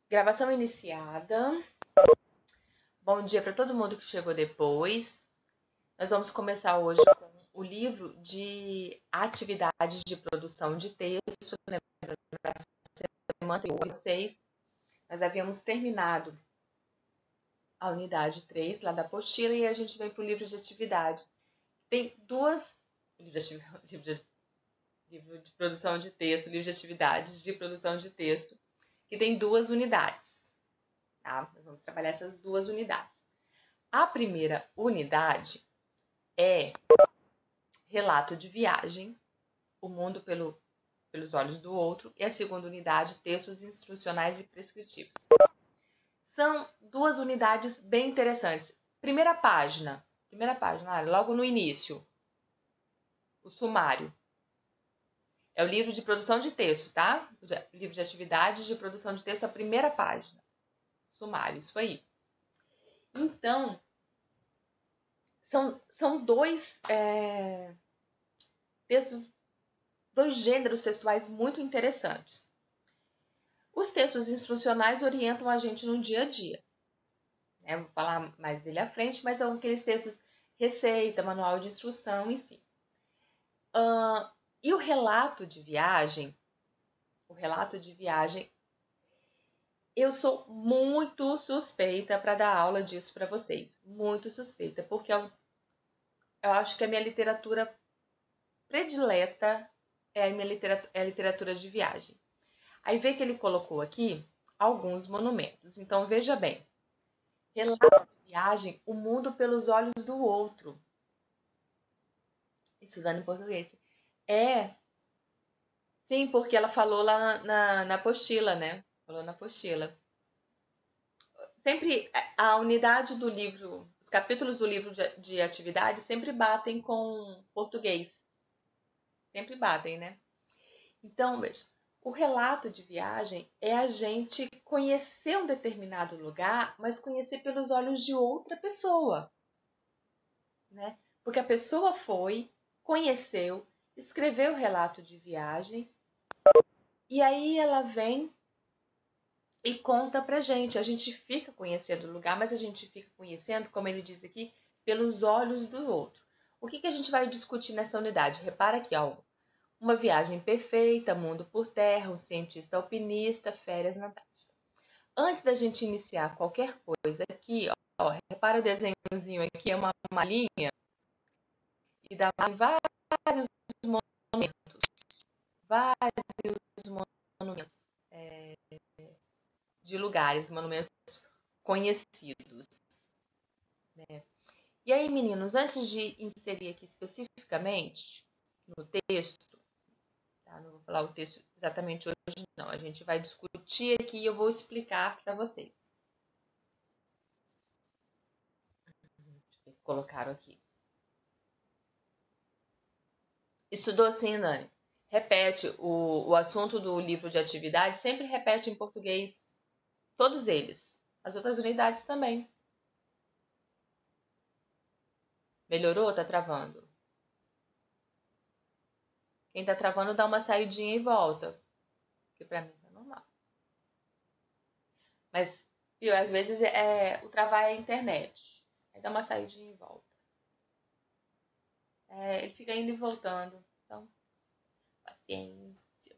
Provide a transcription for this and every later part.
Gravação iniciada. Bom dia para todo mundo que chegou depois. Nós vamos começar hoje com o livro de atividades de produção de texto. Na semana 6, nós havíamos terminado a unidade 3 lá da apostila e a gente vem para o livro de atividades. Tem duas... Livro de produção de texto, livro de atividades de produção de texto, que tem duas unidades. Tá? Nós vamos trabalhar essas duas unidades. A primeira unidade é relato de viagem, o mundo pelos olhos do outro, e a segunda unidade, textos instrucionais e prescritivos. São duas unidades bem interessantes. Primeira página, logo no início, o sumário. É o livro de produção de texto, tá? O livro de atividades de produção de texto, a primeira página. Sumário, isso aí. Então, são dois textos, dois gêneros textuais muito interessantes. Os textos instrucionais orientam a gente no dia a dia. Vou falar mais dele à frente, mas são aqueles textos receita, manual de instrução, enfim. E o relato de viagem, eu sou muito suspeita para dar aula disso para vocês. Muito suspeita, porque eu acho que a minha literatura predileta é a literatura de viagem. Aí vê que ele colocou aqui alguns monumentos. Então, veja bem. Relato de viagem, o mundo pelos olhos do outro. Estudando em português. Sim, porque ela falou lá na apostila, né? Falou na apostila. Sempre a unidade do livro, os capítulos do livro de atividade sempre batem com português. Sempre batem, né? Então, veja, o relato de viagem é a gente conhecer um determinado lugar, mas conhecer pelos olhos de outra pessoa, né? Porque a pessoa foi, conheceu, escreveu o relato de viagem, e aí ela vem e conta pra gente. A gente fica conhecendo o lugar, mas a gente fica conhecendo, como ele diz aqui, pelos olhos do outro. O que a gente vai discutir nessa unidade? Repara aqui, ó. Uma viagem perfeita, mundo por terra, um cientista alpinista, férias na Antártida. Antes da gente iniciar qualquer coisa aqui, ó, repara o desenhozinho aqui, é uma linha e dá vários monumentos. De lugares, monumentos conhecidos. Né? E aí, meninos, antes de inserir aqui especificamente no texto, tá? Não vou falar o texto exatamente hoje, não. A gente vai discutir aqui e eu vou explicar para vocês. Colocaram aqui. Estudou assim, Nani? Repete o assunto do livro de atividade, sempre repete em português. Todos eles. As outras unidades também. Melhorou? Tá travando? Quem tá travando dá uma saidinha e volta. Que pra mim tá normal. Mas, viu, às vezes o travar é a internet. Aí dá uma saidinha e volta. Ele fica indo e voltando. Então, paciência.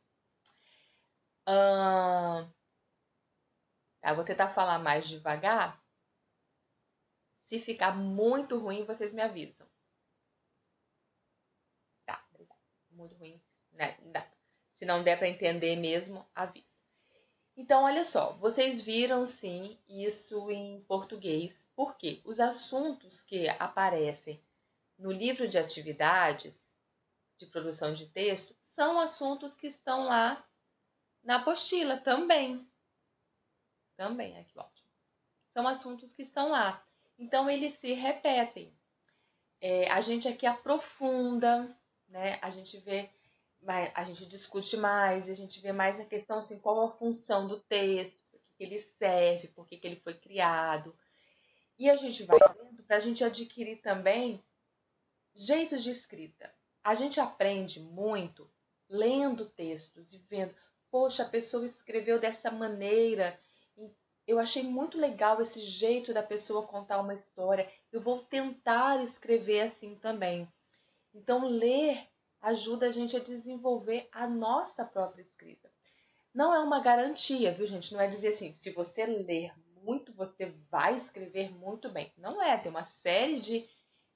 Vou tentar falar mais devagar. Se ficar muito ruim, vocês me avisam. Tá, obrigada. Muito ruim, né? Se não der para entender mesmo, avisa. Então, olha só, vocês viram sim isso em português, porque os assuntos que aparecem no livro de atividades de produção de texto são assuntos que estão lá na apostila também. Também, aqui ótimo. São assuntos que estão lá. Então, eles se repetem. A gente aqui aprofunda, né? A gente discute mais, a gente vê mais na questão assim, qual a função do texto, por que ele serve, por que ele foi criado. E a gente vai vendo para a gente adquirir também jeitos de escrita. A gente aprende muito lendo textos e vendo poxa, a pessoa escreveu dessa maneira, eu achei muito legal esse jeito da pessoa contar uma história, eu vou tentar escrever assim também. Então, ler ajuda a gente a desenvolver a nossa própria escrita. Não é uma garantia, viu, gente? Não é dizer assim, se você ler muito, você vai escrever muito bem. Não é, tem uma série de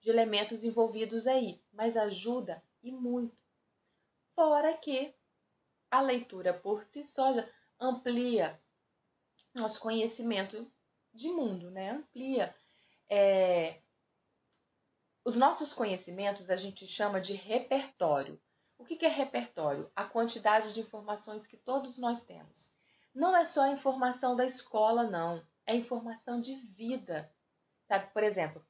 elementos envolvidos aí, mas ajuda e muito. Fora que a leitura por si só já amplia nosso conhecimento de mundo, né? Amplia. Os nossos conhecimentos a gente chama de repertório. O que é repertório? A quantidade de informações que todos nós temos. Não é só a informação da escola, não. É informação de vida. Sabe? Por exemplo,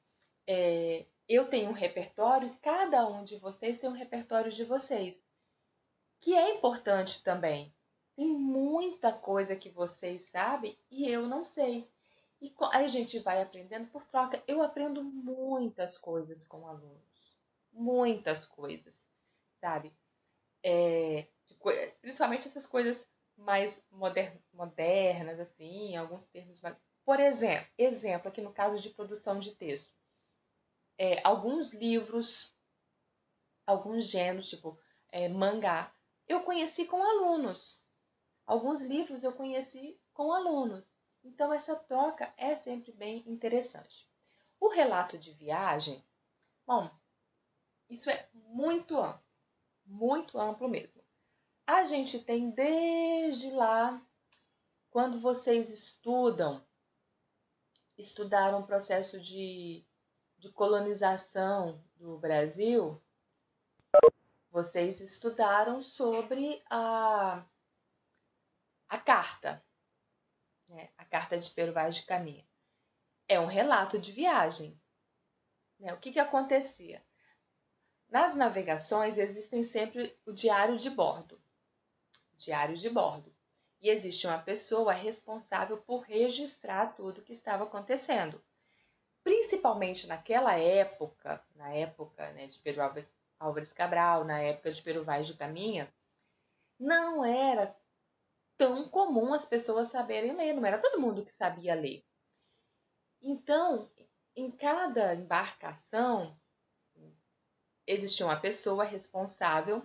eu tenho um repertório, cada um de vocês tem um repertório de vocês, que é importante também. Tem muita coisa que vocês sabem e eu não sei. E aí a gente vai aprendendo por troca. Eu aprendo muitas coisas com alunos. Muitas coisas, sabe? Principalmente essas coisas mais modernas, assim, alguns termos mais... Por exemplo, aqui no caso de produção de texto. Alguns livros, alguns gêneros, tipo mangá, eu conheci com alunos. Alguns livros eu conheci com alunos. Então, essa troca é sempre bem interessante. O relato de viagem, bom, isso é muito amplo mesmo. A gente tem desde lá, quando vocês estudaram o processo de colonização do Brasil, vocês estudaram sobre a carta, né? A carta de Pero Vaz de Caminha. É um relato de viagem. Né? O que acontecia? Nas navegações existem sempre o diário de bordo. Diário de bordo. E existe uma pessoa responsável por registrar tudo o que estava acontecendo. Principalmente naquela época, na época, né, de Pedro Álvares Cabral, na época de Pero Vaz de Caminha, não era tão comum as pessoas saberem ler, não era todo mundo que sabia ler. Então, em cada embarcação, existia uma pessoa responsável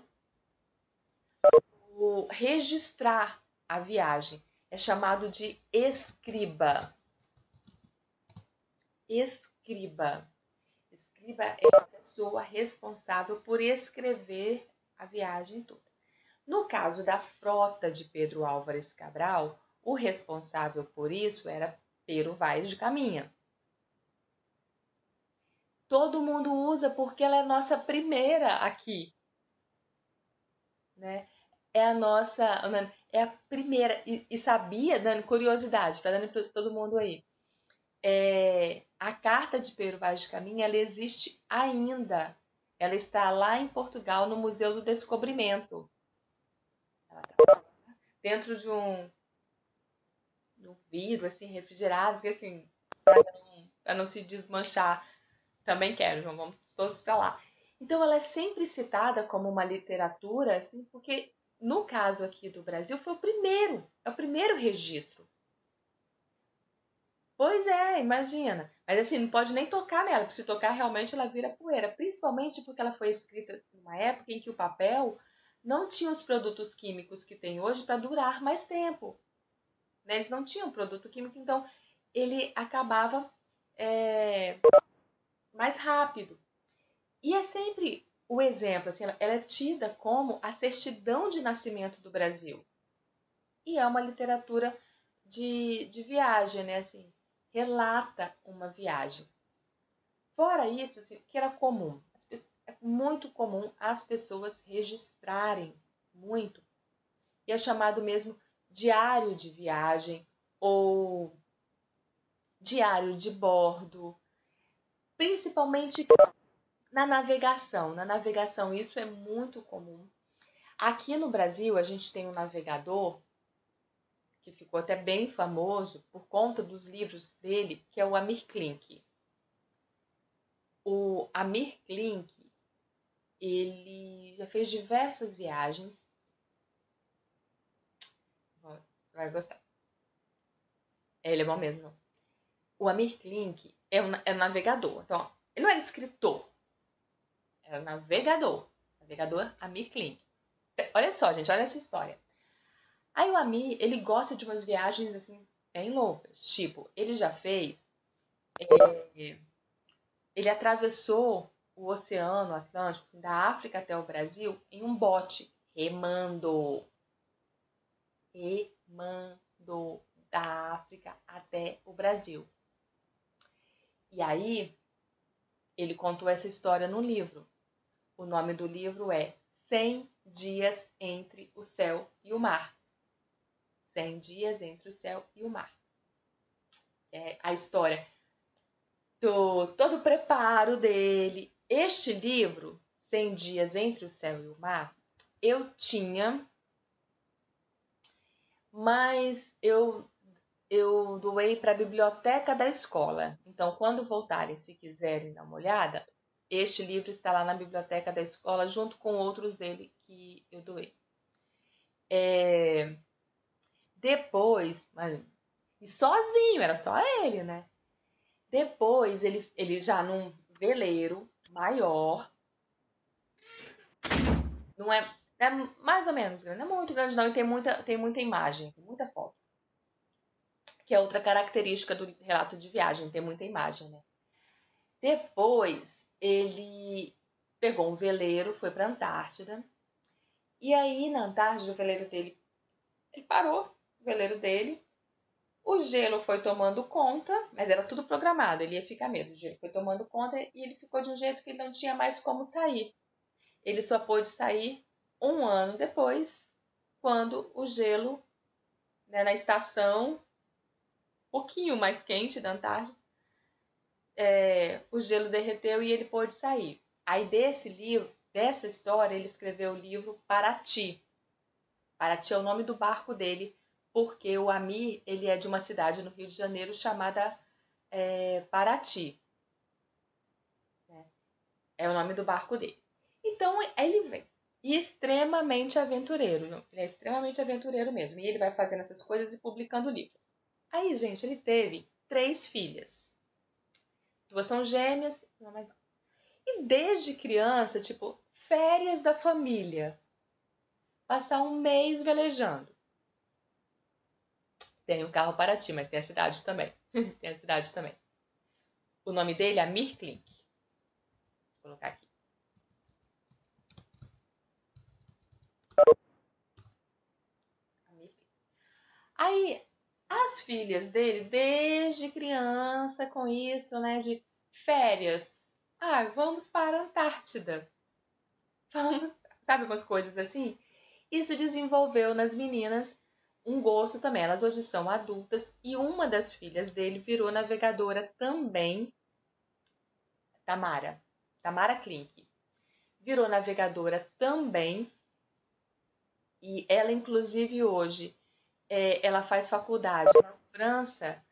por registrar a viagem. É chamado de escriba. Escriba. Escriba é a pessoa responsável por escrever a viagem toda. No caso da frota de Pedro Álvares Cabral, o responsável por isso era Pero Vaz de Caminha. Todo mundo usa porque ela é a nossa primeira aqui. Né? É a primeira. E sabia, dando curiosidade, para dando para todo mundo aí. A carta de Pero Vaz de Caminha, ela existe ainda. Ela está lá em Portugal, no Museu do Descobrimento. Ela está dentro de um vidro, assim, refrigerado, porque assim, para não se desmanchar, também quero, vamos todos para lá. Então, ela é sempre citada como uma literatura, assim, porque no caso aqui do Brasil foi é o primeiro registro. Pois é, imagina. Mas assim, não pode nem tocar nela, porque se tocar realmente ela vira poeira, principalmente porque ela foi escrita numa época em que o papel não tinha os produtos químicos que tem hoje para durar mais tempo. Né? Eles não tinham produto químico, então ele acabava mais rápido. E é sempre o exemplo, assim, ela é tida como a certidão de nascimento do Brasil. E é uma literatura de viagem, né? Assim, relata uma viagem. Fora isso, assim, que era comum, é muito comum as pessoas registrarem muito. E é chamado mesmo diário de viagem ou diário de bordo, principalmente na navegação. Na navegação isso é muito comum. Aqui no Brasil a gente tem um navegador que ficou até bem famoso por conta dos livros dele, que é o Amir Klink. O Amir Klink, ele já fez diversas viagens Vai gostar. Ele é bom mesmo. O Amir Klink é um navegador. Então, ó, ele não era escritor. Era navegador. Navegador Amir Klink. Olha só, gente, olha essa história. Aí o Amir, ele gosta de umas viagens, assim, bem loucas. Tipo, ele já fez... ele atravessou o Oceano Atlântico, assim, da África até o Brasil, em um bote, remando. Remando da África até o Brasil. E aí, ele contou essa história no livro. O nome do livro é 100 Dias Entre o Céu e o Mar. 100 Dias Entre o Céu e o Mar. É a história do todo o preparo dele. Este livro, 100 Dias Entre o Céu e o Mar, eu tinha, mas eu doei para a biblioteca da escola. Então, quando voltarem, se quiserem dar uma olhada, este livro está lá na biblioteca da escola, junto com outros dele que eu doei. Depois, e sozinho, era só ele, né? Depois, ele já num veleiro maior, não é mais ou menos grande, não é muito grande não, e tem muita imagem, tem muita foto. Que é outra característica do relato de viagem, tem muita imagem, né? Depois, ele pegou um veleiro, foi para a Antártida. E aí, na Antártida, o veleiro dele, ele parou, o veleiro dele. O gelo foi tomando conta, mas era tudo programado, ele ia ficar mesmo. O gelo foi tomando conta e ele ficou de um jeito que ele não tinha mais como sair. Ele só pôde sair um ano depois, quando o gelo, né, na estação, um pouquinho mais quente da Antártida, o gelo derreteu e ele pôde sair. Aí dessa história, ele escreveu o livro Paraty. Paraty é o nome do barco dele, porque o Amir, ele é de uma cidade no Rio de Janeiro chamada Paraty. É o nome do barco dele. Então, ele vem. E extremamente aventureiro. Ele é extremamente aventureiro mesmo. E ele vai fazendo essas coisas e publicando o livro. Aí, gente, ele teve 3 filhas. 2 são gêmeas, uma mais... E desde criança, tipo, férias da família. Passar um mês velejando. Tem o carro Paraty, mas tem a cidade também. Tem a cidade também. O nome dele é Amir Klink. Vou colocar aqui. Amir Klink. Aí, as filhas dele, desde criança, com isso, né, de férias. Vamos para a Antártida. Vamos, sabe umas coisas assim? Isso desenvolveu nas meninas um gosto também. Elas hoje são adultas e uma das filhas dele virou navegadora também, Tamara Klink. Virou navegadora também e ela, inclusive, hoje, ela faz faculdade na França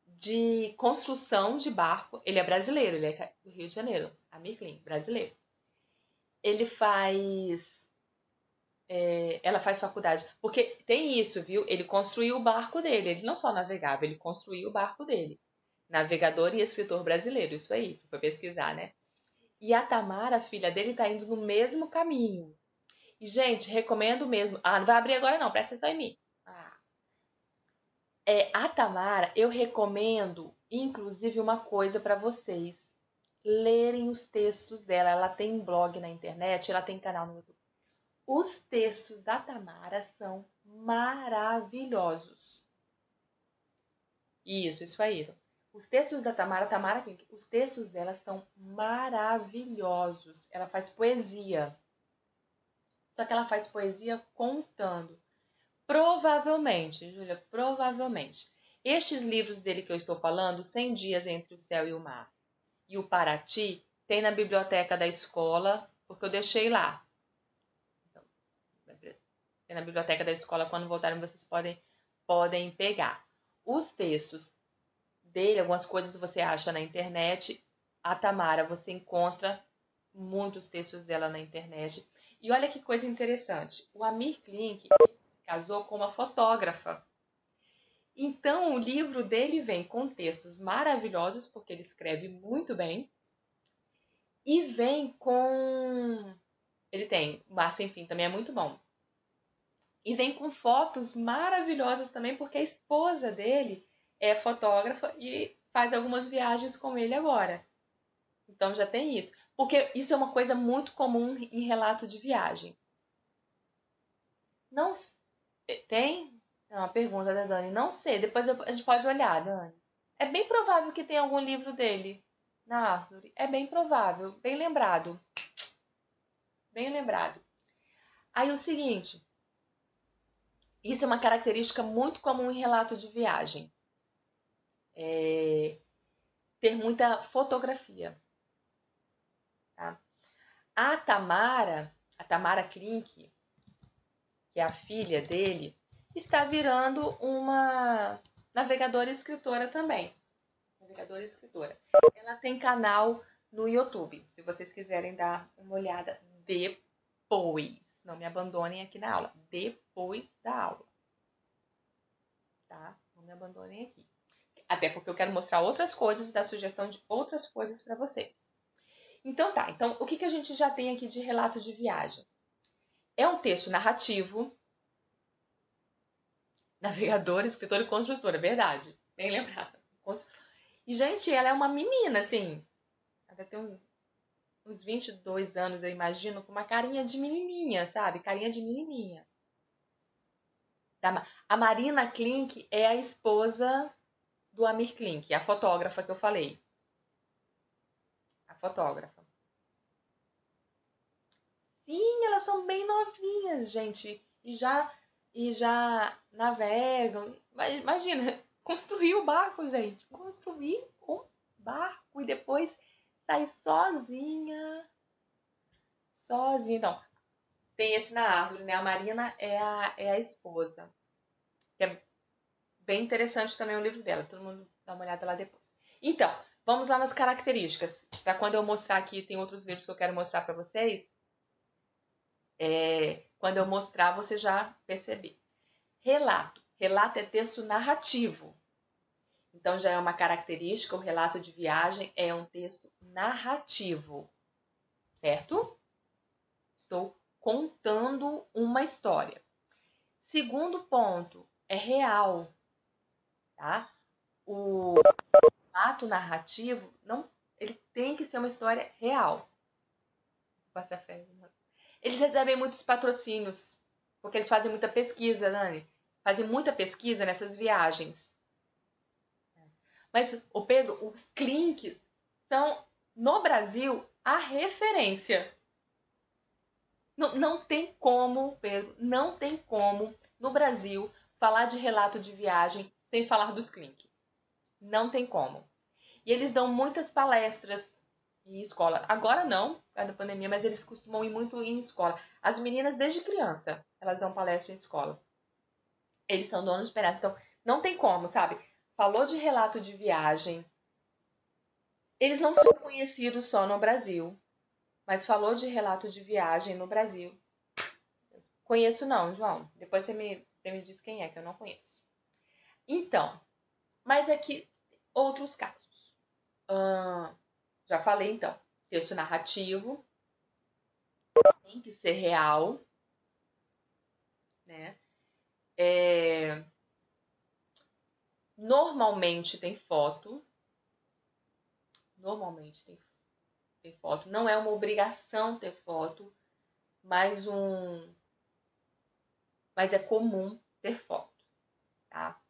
de construção de barco. Ele é brasileiro, ele é do Rio de Janeiro, Amir Klink, brasileiro. Ele faz... ela faz faculdade, porque tem isso, viu? Ele construiu o barco dele, ele não só navegava, ele construiu o barco dele. Navegador e escritor brasileiro, isso aí, foi pesquisar, né? E a Tamara, a filha dele, tá indo no mesmo caminho. E, gente, recomendo mesmo. Não vai abrir agora não, presta atenção em mim. A Tamara, eu recomendo, inclusive, uma coisa para vocês. Lerem os textos dela. Ela tem blog na internet, ela tem canal no YouTube. Os textos da Tamara são maravilhosos. Isso aí. Os textos da Tamara, os textos dela são maravilhosos. Ela faz poesia. Só que ela faz poesia contando. Provavelmente, Júlia, provavelmente. Estes livros dele que eu estou falando, 100 Dias Entre o Céu e o Mar e o Paraty, tem na biblioteca da escola, porque eu deixei lá. Então, tem na biblioteca da escola, quando voltarem vocês podem pegar. Os textos dele, algumas coisas você acha na internet. A Tamara, você encontra muitos textos dela na internet. E olha que coisa interessante. O Amir Klink, esse casou com uma fotógrafa. Então, o livro dele vem com textos maravilhosos, porque ele escreve muito bem, e vem com... Ele tem Mar Sem Fim, também é muito bom. E vem com fotos maravilhosas também, porque a esposa dele é fotógrafa e faz algumas viagens com ele agora. Então já tem isso. Porque isso é uma coisa muito comum em relato de viagem. Não tem? É uma pergunta da Dani. Não sei, depois a gente pode olhar, Dani. É bem provável que tenha algum livro dele na árvore. É bem provável, bem lembrado. Bem lembrado. Aí o seguinte, isso é uma característica muito comum em relato de viagem. Ter muita fotografia. Tá? A Tamara Klink, que é a filha dele, está virando uma navegadora e escritora também. Navegadora e escritora. Ela tem canal no YouTube, se vocês quiserem dar uma olhada depois. Não me abandonem aqui na aula. Depois da aula. Tá? Não me abandonem aqui. Até porque eu quero mostrar outras coisas e dar sugestão de outras coisas para vocês. Então tá, então o que a gente já tem aqui de relato de viagem? É um texto narrativo, navegadora, escritora e construtora, verdade, bem lembrada. E, gente, ela é uma menina, assim, ela deve ter uns 22 anos, eu imagino, com uma carinha de menininha, sabe? Carinha de menininha. A Marina Klink é a esposa do Amir Klink, a fotógrafa que eu falei. A fotógrafa. Sim, elas são bem novinhas, gente. E já navegam. Imagina, construir o barco, gente. Construir um barco e depois sair sozinha. Sozinha. Então, tem esse na árvore, né? A Marina é a esposa. Que é bem interessante também o livro dela. Todo mundo dá uma olhada lá depois. Então, vamos lá nas características. Para quando eu mostrar aqui, tem outros livros que eu quero mostrar para vocês. Quando eu mostrar, você já perceber. Relato. Relato é texto narrativo. Então, já é uma característica, o relato de viagem é um texto narrativo. Certo? Estou contando uma história. Segundo ponto, é real. Tá? O relato narrativo, ele tem que ser uma história real. Passa a fé, eles recebem muitos patrocínios, porque eles fazem muita pesquisa, Dani. Fazem muita pesquisa nessas viagens. Mas, o Pedro, os Klinks são, no Brasil, a referência. Não tem como, Pedro, não tem como, no Brasil, falar de relato de viagem sem falar dos Klink. Não tem como. E eles dão muitas palestras em escola. Agora não, por causa da pandemia, mas eles costumam ir muito em escola. As meninas, desde criança, elas dão palestra em escola. Eles são donos de pedaço. Então, não tem como, sabe? Falou de relato de viagem. Eles não são conhecidos só no Brasil. Mas falou de relato de viagem no Brasil. Conheço não, João. Depois você me diz quem é, que eu não conheço. Então, mas aqui, outros casos. Já falei, então. Texto narrativo. Tem que ser real. Né? Normalmente tem foto. Normalmente tem foto. Não é uma obrigação ter foto, mas é comum ter foto. Tá?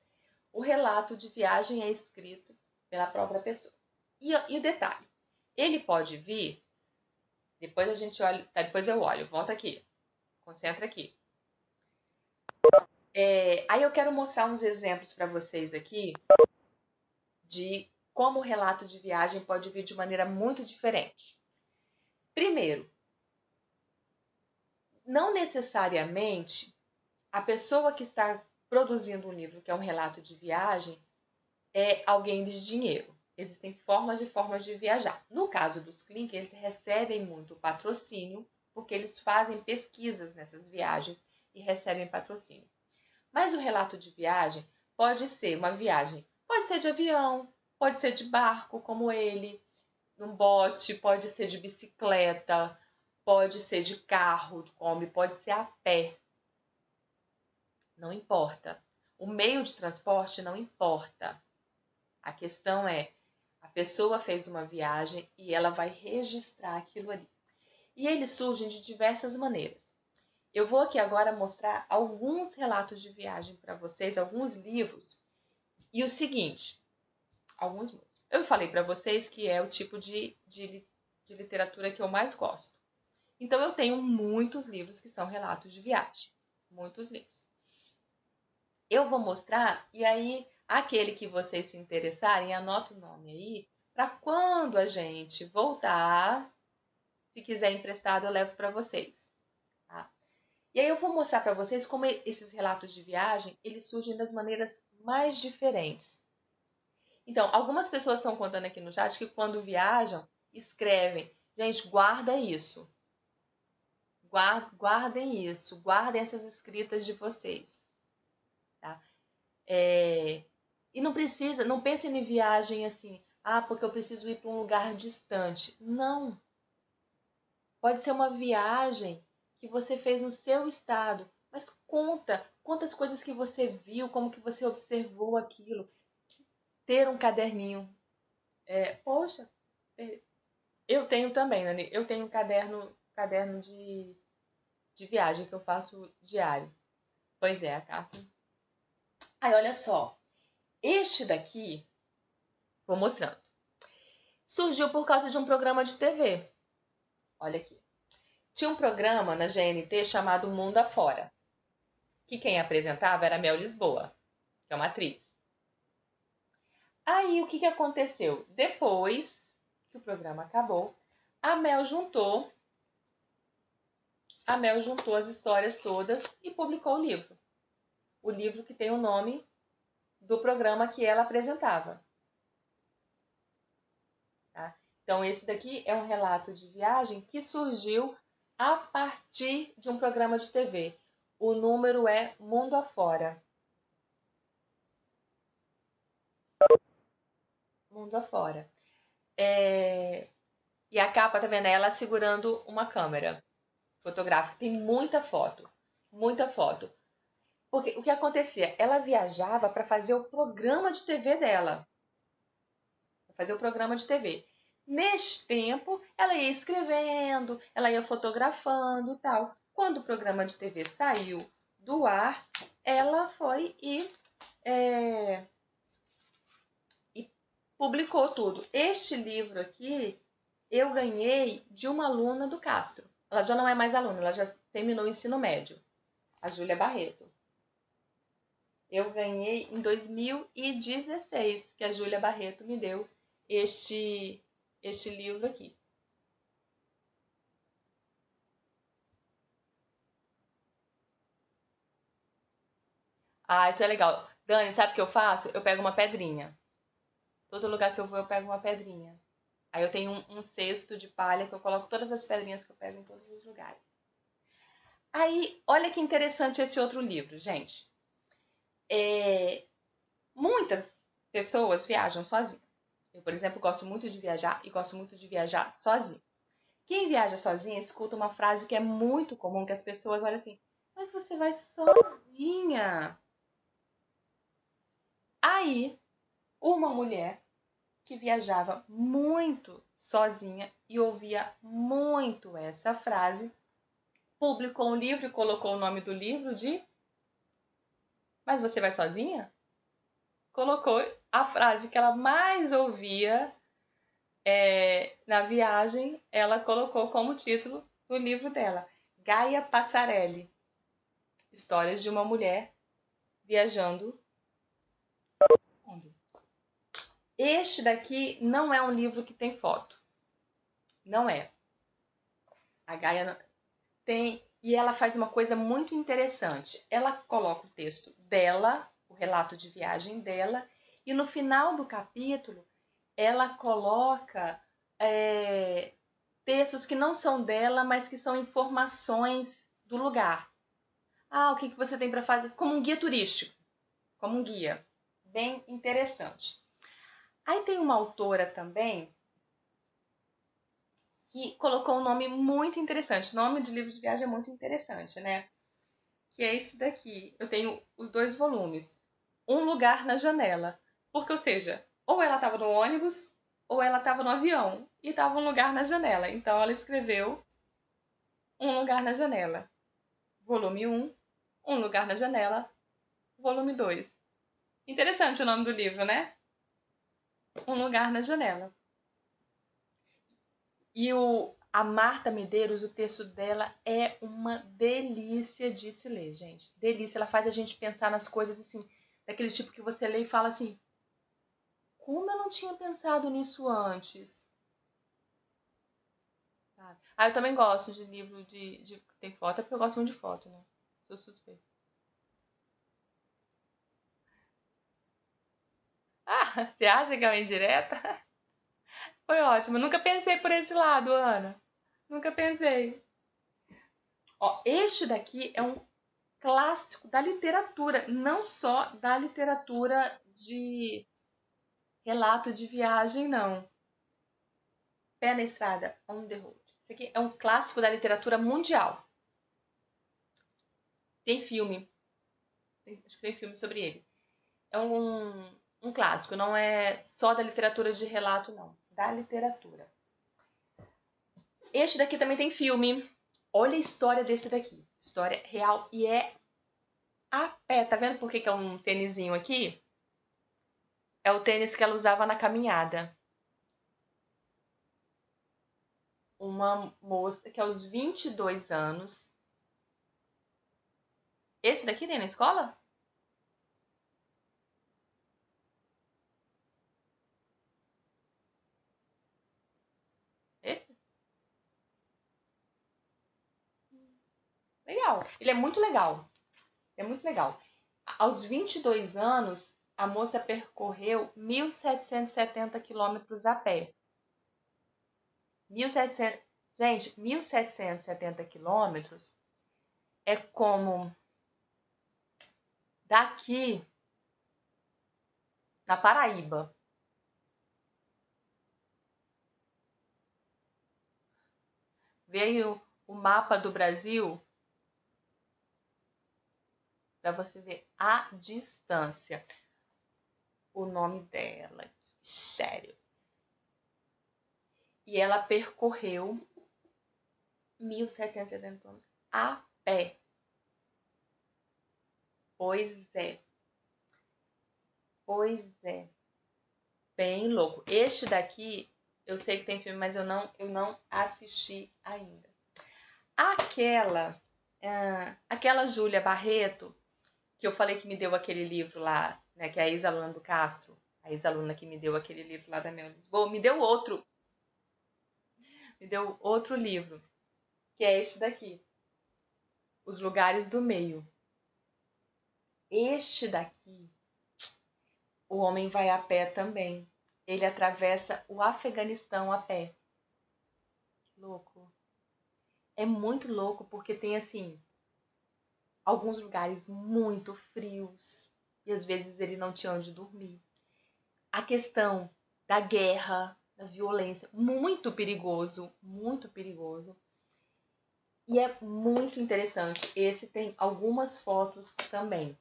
O relato de viagem é escrito pela própria pessoa. E o detalhe, ele pode vir, depois a gente olha, tá, depois eu olho, volta aqui, concentra aqui. Aí eu quero mostrar uns exemplos para vocês aqui de como o relato de viagem pode vir de maneira muito diferente. Primeiro, não necessariamente a pessoa que está produzindo um livro que é um relato de viagem é alguém de dinheiro. Existem formas e formas de viajar. No caso dos Klink, eles recebem muito patrocínio, porque eles fazem pesquisas nessas viagens e recebem patrocínio. Mas o relato de viagem pode ser uma viagem, pode ser de avião, pode ser de barco, como ele, num bote, pode ser de bicicleta, pode ser de carro, de Kombi, pode ser a pé. Não importa. O meio de transporte não importa. A questão é, a pessoa fez uma viagem e ela vai registrar aquilo ali. E eles surgem de diversas maneiras. Eu vou aqui agora mostrar alguns relatos de viagem para vocês, alguns livros. E o seguinte, eu falei para vocês que é o tipo de literatura que eu mais gosto. Então eu tenho muitos livros que são relatos de viagem. Muitos livros. Eu vou mostrar, e aí aquele que vocês se interessarem, anota o nome aí, para quando a gente voltar, se quiser emprestado, eu levo para vocês. Tá? E aí eu vou mostrar para vocês como esses relatos de viagem, eles surgem das maneiras mais diferentes. Então, algumas pessoas estão contando aqui no chat que quando viajam, escrevem. Gente, guarda isso. Guardem isso. Guardem essas escritas de vocês. Tá? E não precisa, não pensem em viagem assim, porque eu preciso ir para um lugar distante. Não. Pode ser uma viagem que você fez no seu estado, mas conta as coisas que você viu, como que você observou aquilo. Ter um caderninho. Poxa, eu tenho também, Nani, eu tenho um caderno de viagem que eu faço diário. Pois é, a carta. Aí, olha só. Este daqui, vou mostrando. Surgiu por causa de um programa de TV. Olha aqui. Tinha um programa na GNT chamado Mundo Afora, que quem apresentava era a Mel Lisboa, que é uma atriz. Aí, o que aconteceu? Depois que o programa acabou, a Mel juntou as histórias todas e publicou o livro. O livro que tem o nome do programa que ela apresentava. Tá? Então, esse daqui é um relato de viagem que surgiu a partir de um programa de TV. O número é Mundo Afora. Mundo Afora. E a capa, tá vendo? É ela segurando uma câmera fotográfica. Tem muita foto. Muita foto. Porque o que acontecia? Ela viajava para fazer o programa de TV dela. Para fazer o programa de TV. Neste tempo, ela ia escrevendo, ela ia fotografando e tal. Quando o programa de TV saiu do ar, ela foi e publicou tudo. Este livro aqui, eu ganhei de uma aluna do Castro. Ela já não é mais aluna, ela já terminou o ensino médio. A Júlia Barreto. Eu ganhei em 2016, que a Júlia Barreto me deu este livro aqui. Isso é legal. Dani, sabe o que eu faço? Eu pego uma pedrinha. Todo lugar que eu vou, eu pego uma pedrinha. Aí eu tenho um cesto de palha que eu coloco todas as pedrinhas que eu pego em todos os lugares. Aí, olha que interessante esse outro livro, gente. Muitas pessoas viajam sozinhas. Eu, por exemplo, gosto muito de viajar e gosto muito de viajar sozinha. Quem viaja sozinha escuta uma frase que é muito comum, que as pessoas olham assim, mas você vai sozinha? Aí, uma mulher que viajava muito sozinha e ouvia muito essa frase, publicou um livro e colocou o nome do livro de Mas você vai sozinha? Colocou a frase que ela mais ouvia na viagem, ela colocou como título do livro dela, Gaia Passarelli, Histórias de uma Mulher Viajando. Este daqui não é um livro que tem foto. Não é. A Gaia tem... E ela faz uma coisa muito interessante. Ela coloca o texto dela, o relato de viagem dela, e no final do capítulo, ela coloca textos que não são dela, mas que são informações do lugar. Ah, o que você tem para fazer? Como um guia turístico. Como um guia. Bem interessante. Aí tem uma autora também que colocou um nome muito interessante. O nome de livro de viagem é muito interessante, né? Que é esse daqui. Eu tenho os 2 volumes. Um Lugar na Janela. Porque, ou seja, ou ela estava no ônibus, ou ela estava no avião. E estava um lugar na janela. Então, ela escreveu Um Lugar na Janela. Volume 1, Um Lugar na Janela. Volume 2. Interessante o nome do livro, né? Um Lugar na Janela. E a Marta Medeiros, o texto dela é uma delícia de se ler, gente. Delícia. Ela faz a gente pensar nas coisas assim, daquele tipo que você lê e fala assim, como eu não tinha pensado nisso antes? Sabe? Ah, eu também gosto de livro de tem foto, é porque eu gosto muito de foto, né? Sou suspeita. Ah, você acha que é uma indireta? Foi ótimo. Nunca pensei por esse lado, Ana. Nunca pensei. Ó, este daqui é um clássico da literatura, não só da literatura de relato de viagem, não. Pé na Estrada, On the Road. Isso aqui é um clássico da literatura mundial. Tem filme. Acho que tem filme sobre ele. É um clássico, não é só da literatura de relato, não. Da literatura. Este daqui também tem filme. Olha a história desse daqui. História real e é a pé. Tá vendo por que é um tênisinho aqui? É o tênis que ela usava na caminhada. Uma moça que aos 22 anos... Esse daqui tem na escola? Esse? Legal. Ele é muito legal. É muito legal. Aos 22 anos, a moça percorreu 1.770 quilômetros a pé. 1.700... Gente, 1.770 quilômetros é como daqui na Paraíba. Veio o mapa do Brasil para você ver a distância. O nome dela, sério. E ela percorreu 1.770 quilômetros a pé. Pois é. Pois é. Bem louco. Este daqui, eu sei que tem filme, mas eu não assisti ainda. Aquela Júlia Barreto, que eu falei que me deu aquele livro lá, né, que é a Isa-Luna do Castro, a ex-aluna que me deu aquele livro lá da Mel Lisboa, me deu outro livro, que é este daqui, Os Lugares do Meio. Este daqui, o homem vai a pé também. Ele atravessa o Afeganistão a pé. Louco. É muito louco porque tem assim alguns lugares muito frios e às vezes ele não tinha onde dormir. A questão da guerra, da violência, muito perigoso, muito perigoso. E é muito interessante. Esse tem algumas fotos também.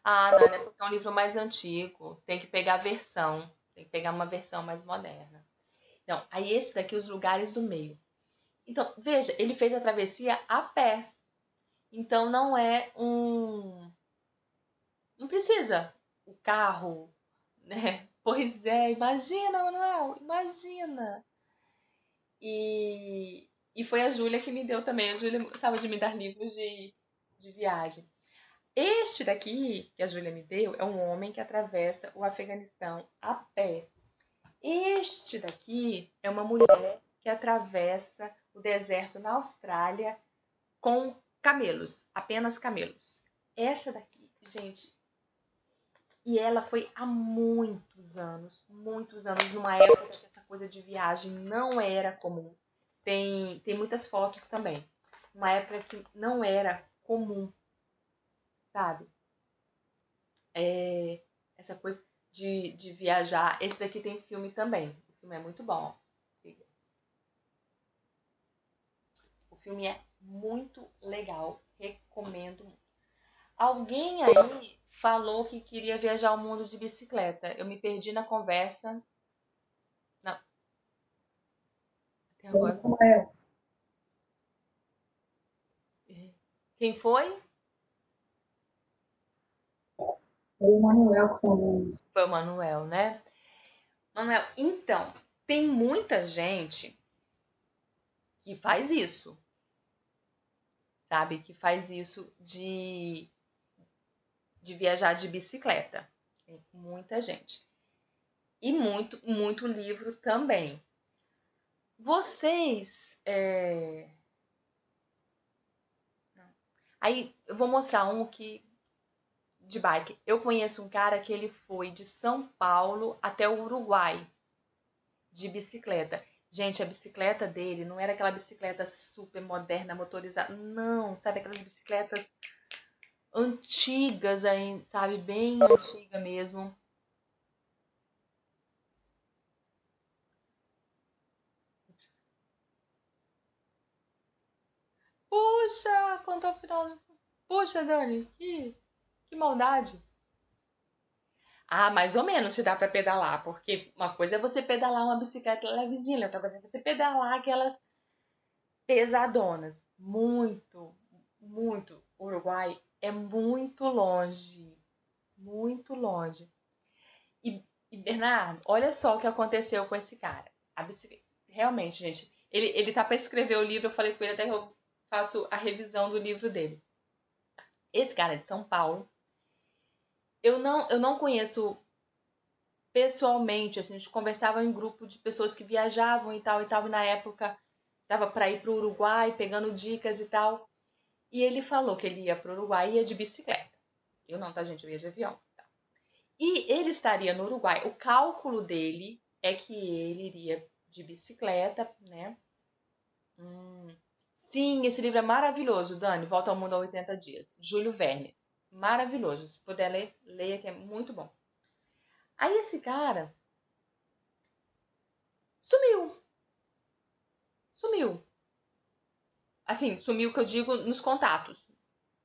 Ah, não, é porque é um livro mais antigo. Tem que pegar a versão. Tem que pegar uma versão mais moderna. Não, aí esse daqui, Os Lugares do Meio. Então, veja, ele fez a travessia a pé. Então, não é um... Não precisa o carro, né? Pois é, imagina, Manuel, imagina. E foi a Júlia que me deu também. A Júlia gostava de me dar livros de viagem. Este daqui, que a Júlia me deu, é um homem que atravessa o Afeganistão a pé. Este daqui é uma mulher que atravessa o deserto na Austrália com camelos, apenas camelos. Essa daqui, gente, e ela foi há muitos anos, numa época que essa coisa de viagem não era comum. tem muitas fotos também. Uma época que não era comum, sabe? Essa coisa de viajar. Esse daqui tem filme também. O filme é muito bom. O filme é muito legal. Recomendo. Alguém aí falou que queria viajar ao mundo de bicicleta. Eu me perdi na conversa. Não. Até agora. Quem foi? Foi o Manuel que falou isso. Foi o Manuel, né? Manuel, então, tem muita gente que faz isso, sabe? Que faz isso de viajar de bicicleta. Tem muita gente. E muito livro também. Vocês. Aí eu vou mostrar um que de bike. Eu conheço um cara que ele foi de São Paulo até o Uruguai de bicicleta. Gente, a bicicleta dele não era aquela bicicleta super moderna, motorizada. Não, sabe aquelas bicicletas antigas aí, sabe? Bem antiga mesmo. Puxa, contou o final. Puxa, Dani, que maldade. Ah, mais ou menos se dá pra pedalar, porque uma coisa é você pedalar uma bicicleta levezinha, outra coisa é você pedalar aquelas pesadonas. Muito, muito. O Uruguai é muito longe, muito longe. E Bernardo, olha só o que aconteceu com esse cara. A bicicleta, realmente, gente, ele tá para escrever o livro, eu falei com ele até que eu faço a revisão do livro dele. Esse cara é de São Paulo. Eu não conheço pessoalmente, assim, a gente conversava em grupo de pessoas que viajavam e tal, e na época dava para ir para o Uruguai, pegando dicas e tal. E ele falou que ele ia para o Uruguai e ia de bicicleta. Eu não, tá, gente? Eu ia de avião. E ele estaria no Uruguai. O cálculo dele é que ele iria de bicicleta, né? Sim, esse livro é maravilhoso, Dani. Volta ao Mundo há 80 Dias. Júlio Verne. Maravilhoso. Se puder ler, leia, que é muito bom. Aí esse cara sumiu. Sumiu. Assim, sumiu que eu digo nos contatos.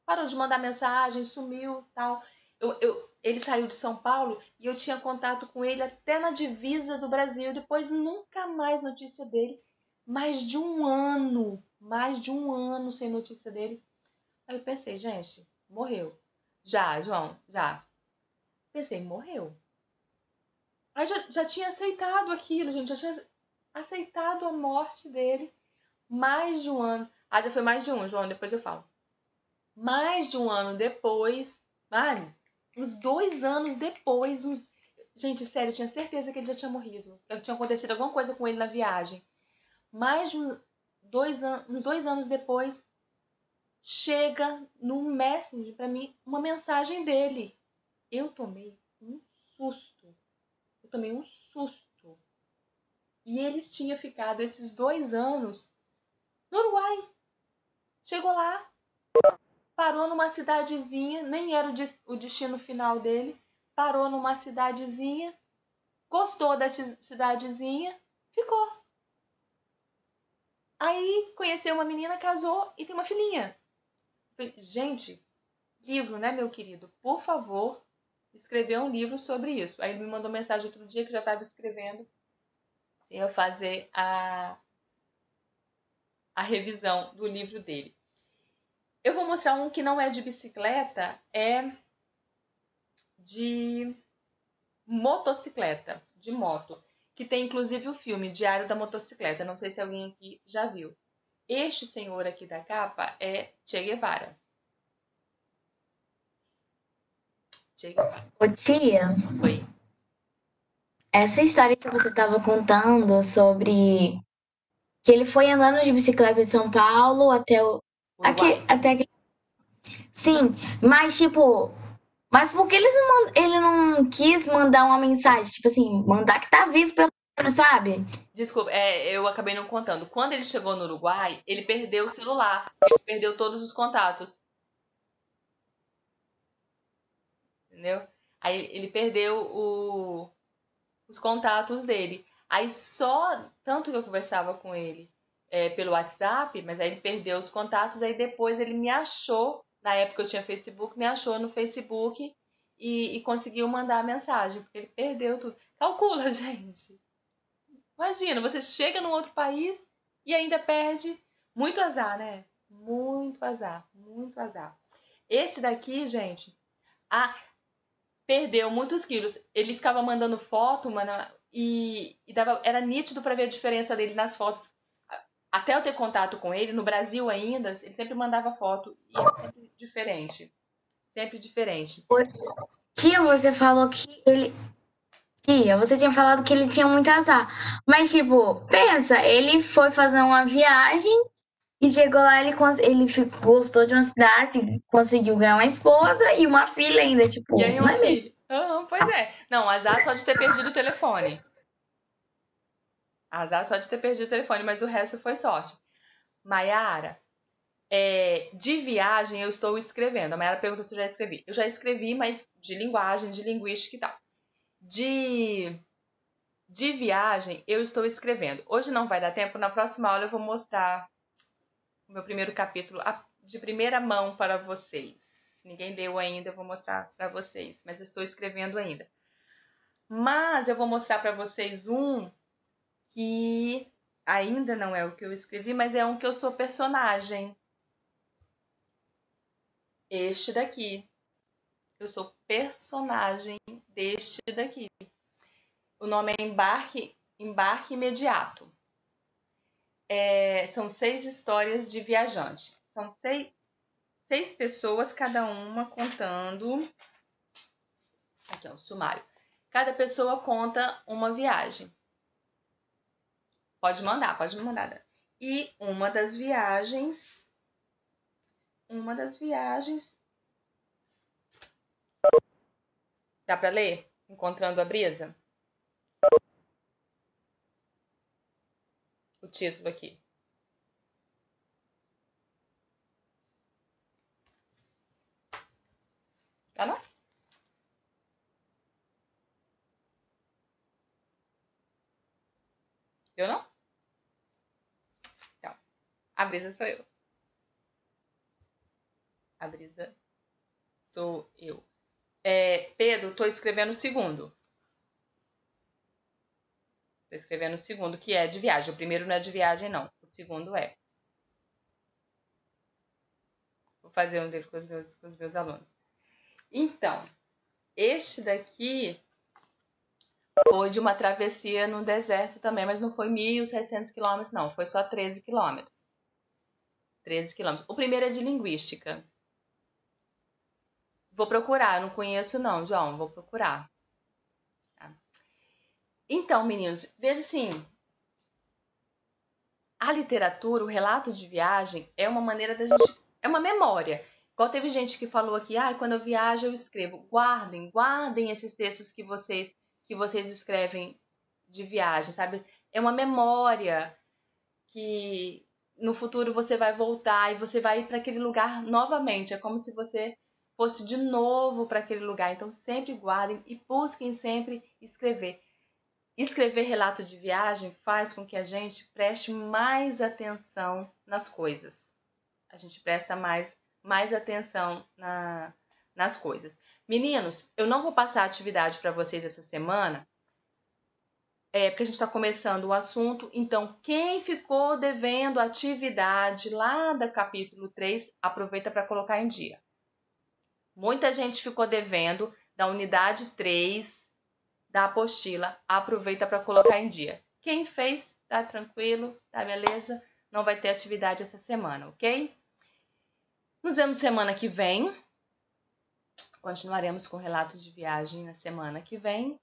Parou de mandar mensagem, sumiu, tal. Ele saiu de São Paulo e eu tinha contato com ele até na divisa do Brasil. Depois nunca mais notícia dele. Mais de um ano sem notícia dele. Aí eu pensei, gente, morreu. Já, João, já. Pensei, morreu. Aí já tinha aceitado aquilo, gente. Já tinha aceitado a morte dele. Mais de um ano. Ah, já foi mais de um, João, depois eu falo. Mais de um ano depois, uns 2 anos depois, gente, sério, eu tinha certeza que ele já tinha morrido. Que tinha acontecido alguma coisa com ele na viagem. Mais de uns 2 anos depois, chega no Messenger pra mim uma mensagem dele. Eu tomei um susto. Eu tomei um susto. E eles tinham ficado esses 2 anos no Uruguai. Chegou lá, parou numa cidadezinha, nem era o destino final dele. Parou numa cidadezinha, gostou da cidadezinha, ficou. Aí conheceu uma menina, casou e tem uma filhinha. Gente, livro, né, meu querido? Por favor, escrever um livro sobre isso. Aí ele me mandou mensagem outro dia que já estava escrevendo. Eu fazer a revisão do livro dele. Eu vou mostrar um que não é de bicicleta, é de motocicleta, de moto, que tem inclusive o filme Diário da Motocicleta. Não sei se alguém aqui já viu. Este senhor aqui da capa é Che Guevara. Che Guevara. Ô tia, Oi. essa história que você estava contando sobre que ele foi andando de bicicleta de São Paulo até o. Uruguai. Sim, mas tipo. Mas por que ele não quis mandar uma mensagem? Tipo assim, mandar que tá vivo pelo sabe? Desculpa, eu acabei não contando. Quando ele chegou no Uruguai, ele perdeu o celular. Ele perdeu todos os contatos. Entendeu? Aí ele perdeu os contatos dele. Aí só, tanto que eu conversava com ele pelo WhatsApp, mas aí ele perdeu os contatos, aí depois ele me achou, na época eu tinha Facebook, me achou no Facebook e conseguiu mandar a mensagem, porque ele perdeu tudo. Calcula, gente. Imagina, você chega num outro país e ainda perde. Muito azar, né? Muito azar, muito azar. Esse daqui, gente, perdeu muitos quilos. Ele ficava mandando foto, mano, e era nítido para ver a diferença dele nas fotos. Até eu ter contato com ele, no Brasil ainda, ele sempre mandava foto e era sempre diferente. Sempre diferente. Tia, você falou que ele. Tia, você tinha falado que ele tinha muito azar. Mas, tipo, pensa, ele foi fazer uma viagem e chegou lá, gostou de uma cidade, conseguiu ganhar uma esposa e uma filha ainda, E tipo, aí, não uma é mesmo? filha. Pois é. Não, azar só de ter perdido o telefone. Azar só de ter perdido o telefone, mas o resto foi sorte. Maiara, de viagem eu estou escrevendo. A Mayara perguntou se eu já escrevi. Eu já escrevi, mas de linguagem, de linguística e tal. De viagem eu estou escrevendo. Hoje não vai dar tempo, na próxima aula eu vou mostrar o meu primeiro capítulo de primeira mão para vocês. Ninguém leu ainda, eu vou mostrar para vocês, mas eu estou escrevendo ainda. Mas eu vou mostrar para vocês um que ainda não é o que eu escrevi, mas é um que eu sou personagem. Este daqui. Eu sou personagem deste daqui. O nome é Embarque Imediato. São 6 histórias de viajante. São seis pessoas, cada uma contando. Aqui é o sumário. Cada pessoa conta uma viagem. Pode mandar, pode me mandar. E uma das viagens. Dá para ler? Encontrando a brisa? O título aqui. Tá não? Eu não? Então, a brisa sou eu. A brisa sou eu. Pedro, tô escrevendo o segundo. Tô escrevendo o segundo, que é de viagem. O primeiro não é de viagem, não. O segundo é. Vou fazer um dele com os meus alunos. Então, este daqui foi de uma travessia no deserto também, mas não foi 1.600 quilômetros, não. Foi só 13 quilômetros. 13 quilômetros. O primeiro é de linguística. Vou procurar, não conheço não, João. Vou procurar. Tá? Então, meninos, veja assim, a literatura, o relato de viagem é uma maneira da gente, é uma memória. Igual teve gente que falou aqui, quando eu viajo eu escrevo. Guardem esses textos que vocês escrevem de viagem, sabe? É uma memória que no futuro você vai voltar e você vai para aquele lugar novamente. É como se você fosse de novo para aquele lugar. Então sempre guardem e busquem sempre escrever. Escrever relato de viagem faz com que a gente preste mais atenção nas coisas. A gente presta mais atenção nas coisas. Meninos, eu não vou passar atividade para vocês essa semana, porque a gente está começando o assunto. Então, quem ficou devendo atividade lá do capítulo 3, aproveita para colocar em dia. Muita gente ficou devendo da unidade 3 da apostila, aproveita para colocar em dia. Quem fez, tá tranquilo, tá beleza? Não vai ter atividade essa semana, ok? Nos vemos semana que vem. Continuaremos com relatos de viagem na semana que vem.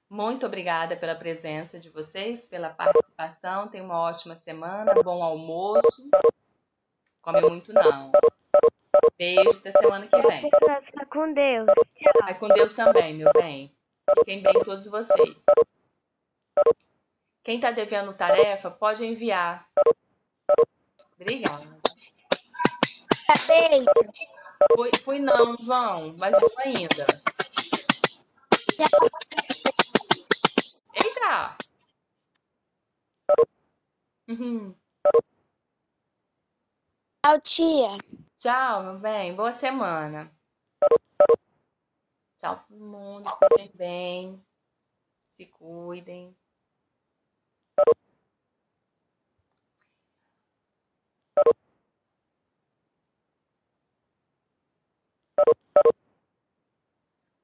Muito obrigada pela presença de vocês, pela participação. Tenha uma ótima semana, bom almoço. Come muito não. Beijo, até semana que vem. Fica com Deus. Tchau. Vai com Deus também, meu bem. Fiquem bem todos vocês. Quem tá devendo tarefa, pode enviar. Obrigada. Fui não, João, mas vou ainda. Eita! Uhum. Tchau, tia. Tchau, meu bem. Boa semana. Tchau, todo mundo. Fiquem bem. Se cuidem.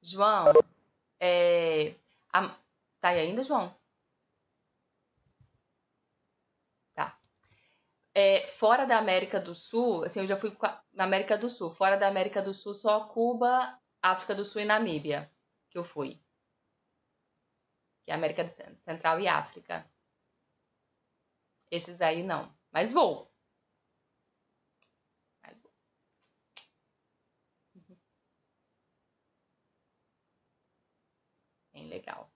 João, tá aí ainda, João? Tá. Fora da América do Sul, assim, eu já fui na América do Sul. Fora da América do Sul, só Cuba, África do Sul e Namíbia que eu fui. Que é América Central e África. Esses aí não. Mas vou. Bem legal.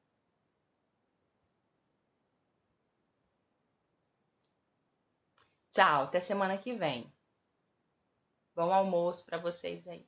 Tchau, até semana que vem. Bom almoço para vocês aí.